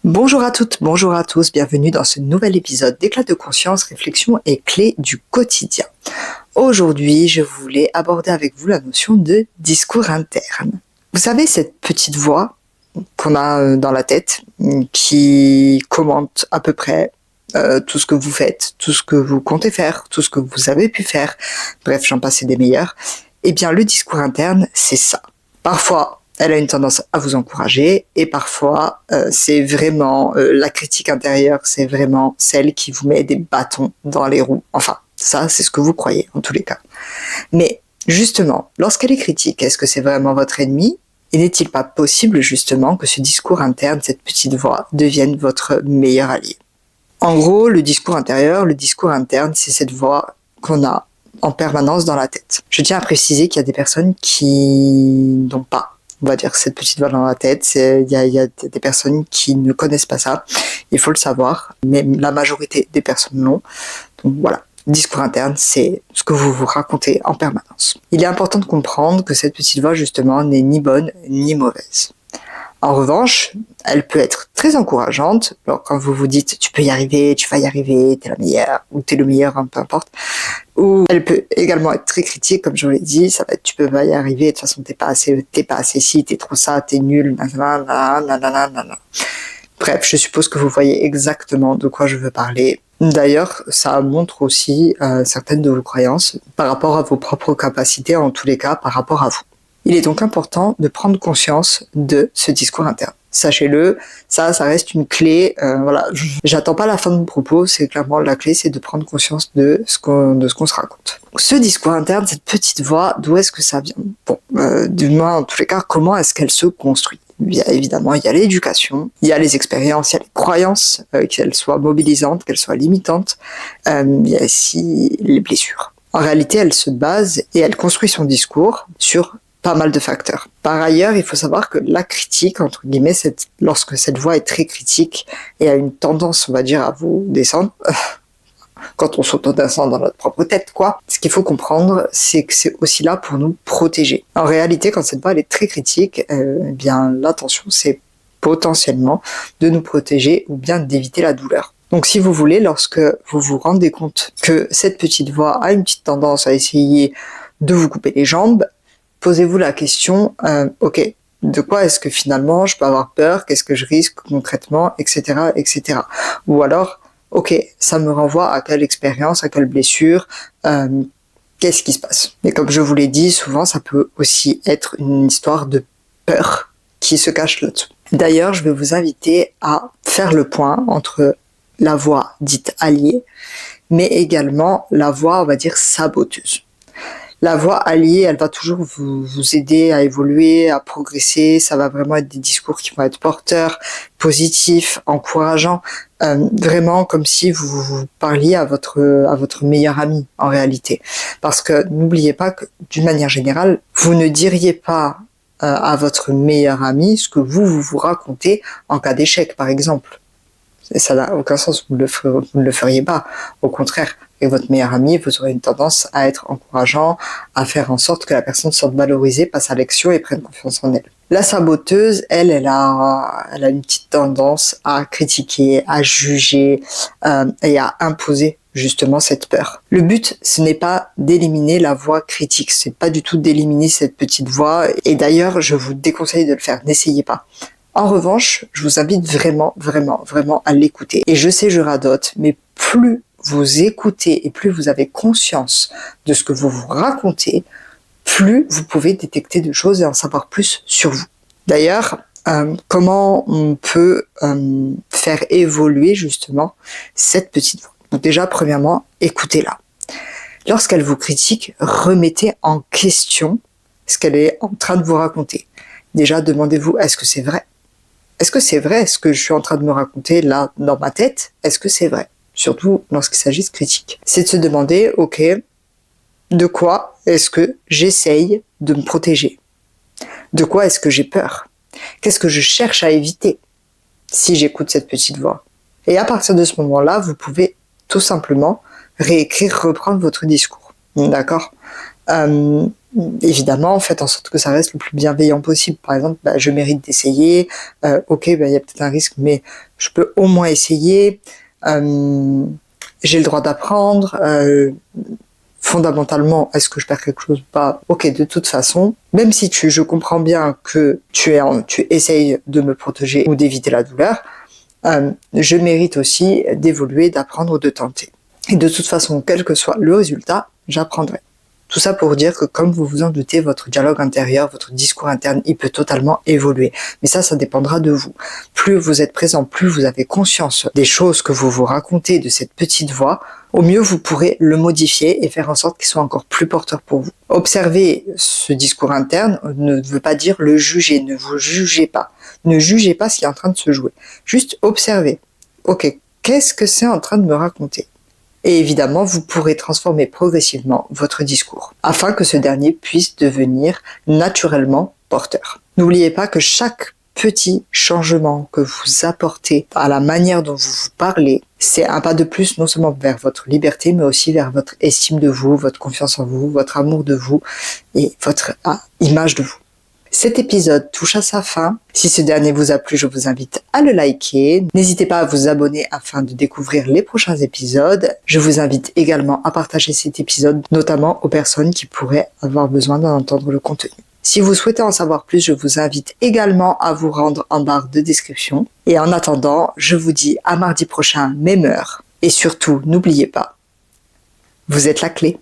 Bonjour à toutes, bonjour à tous, bienvenue dans ce nouvel épisode d'Éclat de conscience, réflexion et clés du quotidien. Aujourd'hui, je voulais aborder avec vous la notion de discours interne. Vous savez, cette petite voix qu'on a dans la tête qui commente à peu près tout ce que vous faites, tout ce que vous comptez faire, tout ce que vous avez pu faire, bref, j'en passe et des meilleurs. Eh bien, le discours interne, c'est ça. Parfois, elle a une tendance à vous encourager et parfois, c'est vraiment la critique intérieure, c'est vraiment celle qui vous met des bâtons dans les roues. Enfin, ça, c'est ce que vous croyez, en tous les cas. Mais justement, lorsqu'elle est critique, est-ce que c'est vraiment votre ennemi ? Et n'est-il pas possible, justement, que ce discours interne, cette petite voix, devienne votre meilleur allié ? En gros, le discours intérieur, le discours interne, c'est cette voix qu'on a en permanence dans la tête. Je tiens à préciser qu'il y a des personnes qui n'ont pas, on va dire, cette petite voix dans la tête. Il y a des personnes qui ne connaissent pas ça. Il faut le savoir, mais la majorité des personnes l'ont. Donc voilà. Discours interne, c'est ce que vous vous racontez en permanence. Il est important de comprendre que cette petite voix, justement, n'est ni bonne ni mauvaise. En revanche, elle peut être très encourageante. Alors, quand vous vous dites « tu peux y arriver, tu vas y arriver, t'es la meilleure » ou « t'es le meilleur hein, », peu importe. Ou elle peut également être très critique, comme je vous l'ai dit. Ça va être « tu peux pas y arriver, de toute façon t'es pas assez ci, t'es trop ça, t'es nul, nanana. » Bref, je suppose que vous voyez exactement de quoi je veux parler. D'ailleurs, ça montre aussi certaines de vos croyances par rapport à vos propres capacités, en tous les cas, par rapport à vous. Il est donc important de prendre conscience de ce discours interne. Sachez-le, ça reste une clé. Voilà, j'attends pas la fin de mon propos. C'est clairement la clé, c'est de prendre conscience de ce qu'on se raconte. Ce discours interne, cette petite voix, d'où est-ce que ça vient ? Bon, du moins en tous les cas, comment est-ce qu'elle se construit ? Bien évidemment, il y a l'éducation, il y a les expériences, il y a les croyances, qu'elles soient mobilisantes, qu'elles soient limitantes. Il y a aussi les blessures. En réalité, elle se base et elle construit son discours sur pas mal de facteurs. Par ailleurs, il faut savoir que la critique, entre guillemets, lorsque cette voix est très critique et a une tendance, on va dire, à vous descendre, quand on s'auto-descend dans notre propre tête, quoi. Ce qu'il faut comprendre, c'est que c'est aussi là pour nous protéger. En réalité, quand cette voix elle est très critique, eh bien, l'intention, c'est potentiellement de nous protéger ou bien d'éviter la douleur. Donc, si vous voulez, lorsque vous vous rendez compte que cette petite voix a une petite tendance à essayer de vous couper les jambes, posez-vous la question, ok, de quoi est-ce que finalement je peux avoir peur, qu'est-ce que je risque concrètement, etc., etc. Ou alors, ok, ça me renvoie à quelle expérience, à quelle blessure, qu'est-ce qui se passe. Mais comme je vous l'ai dit, souvent ça peut aussi être une histoire de peur qui se cache là-dessous. D'ailleurs, je vais vous inviter à faire le point entre la voix dite alliée, mais également la voix, on va dire, saboteuse. La voix alliée, elle va toujours vous aider à évoluer, à progresser. Ça va vraiment être des discours qui vont être porteurs, positifs, encourageants. Vraiment comme si vous parliez à votre meilleur ami, en réalité. Parce que n'oubliez pas que, d'une manière générale, vous ne diriez pas à votre meilleur ami ce que vous racontez en cas d'échec, par exemple. Ça n'a aucun sens, vous ne le feriez pas. Au contraire, avec votre meilleur ami, vous aurez une tendance à être encourageant, à faire en sorte que la personne se sente valorisée, passe à l'action et prenne confiance en elle. La saboteuse, elle a une petite tendance à critiquer, à juger et à imposer justement cette peur. Le but, ce n'est pas d'éliminer la voix critique, c'est pas du tout d'éliminer cette petite voix. Et d'ailleurs, je vous déconseille de le faire, n'essayez pas. En revanche, je vous invite vraiment à l'écouter. Et je sais, je radote, mais plus vous écoutez et plus vous avez conscience de ce que vous vous racontez, plus vous pouvez détecter de choses et en savoir plus sur vous. D'ailleurs, comment on peut faire évoluer justement cette petite voix ? Donc déjà, premièrement, écoutez-la. Lorsqu'elle vous critique, remettez en question ce qu'elle est en train de vous raconter. Déjà, demandez-vous, est-ce que c'est vrai ? Est-ce que c'est vrai ce que je suis en train de me raconter là dans ma tête ? Est-ce que c'est vrai ? Surtout lorsqu'il s'agit de critique. C'est de se demander, ok, de quoi est-ce que j'essaye de me protéger ? De quoi est-ce que j'ai peur ? Qu'est-ce que je cherche à éviter si j'écoute cette petite voix ? Et à partir de ce moment-là, vous pouvez tout simplement réécrire, reprendre votre discours. D'accord ? évidemment, faites en sorte que ça reste le plus bienveillant possible. Par exemple, je mérite d'essayer. Ok, il y a peut-être un risque, mais je peux au moins essayer. J'ai le droit d'apprendre. Fondamentalement, est-ce que je perds quelque chose ou pas? Ok, de toute façon, même si je comprends bien que tu essayes de me protéger ou d'éviter la douleur, je mérite aussi d'évoluer, d'apprendre, de tenter. Et de toute façon, quel que soit le résultat, j'apprendrai. Tout ça pour dire que, comme vous vous en doutez, votre dialogue intérieur, votre discours interne, il peut totalement évoluer. Mais ça dépendra de vous. Plus vous êtes présent, plus vous avez conscience des choses que vous vous racontez, de cette petite voix, au mieux vous pourrez le modifier et faire en sorte qu'il soit encore plus porteur pour vous. Observer ce discours interne ne veut pas dire le juger, ne vous jugez pas. Ne jugez pas ce qui est en train de se jouer. Juste observez. Ok, qu'est-ce que c'est en train de me raconter ? Et évidemment, vous pourrez transformer progressivement votre discours, afin que ce dernier puisse devenir naturellement porteur. N'oubliez pas que chaque petit changement que vous apportez à la manière dont vous vous parlez, c'est un pas de plus non seulement vers votre liberté, mais aussi vers votre estime de vous, votre confiance en vous, votre amour de vous et votre image de vous. Cet épisode touche à sa fin. Si ce dernier vous a plu, je vous invite à le liker. N'hésitez pas à vous abonner afin de découvrir les prochains épisodes. Je vous invite également à partager cet épisode, notamment aux personnes qui pourraient avoir besoin d'en entendre le contenu. Si vous souhaitez en savoir plus, je vous invite également à vous rendre en barre de description. Et en attendant, je vous dis à mardi prochain, même heure. Et surtout, n'oubliez pas, vous êtes la clé.